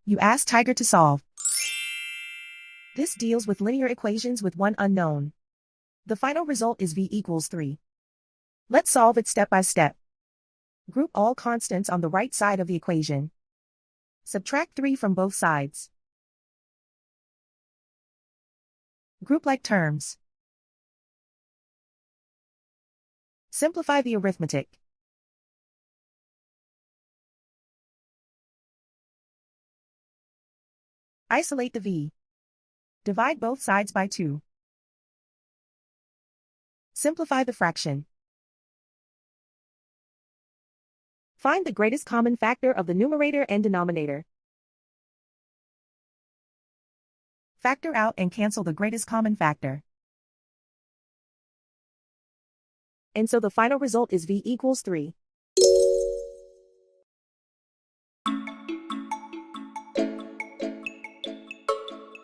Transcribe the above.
You ask Tiger to solve. This deals with linear equations with one unknown. The final result is v equals 3. Let's solve it step by step. Group all constants on the right side of the equation. Subtract 3 from both sides. Group like terms. Simplify the arithmetic. Isolate the v. Divide both sides by 2. Simplify the fraction. Find the greatest common factor of the numerator and denominator. Factor out and cancel the greatest common factor. And so the final result is v equals 3.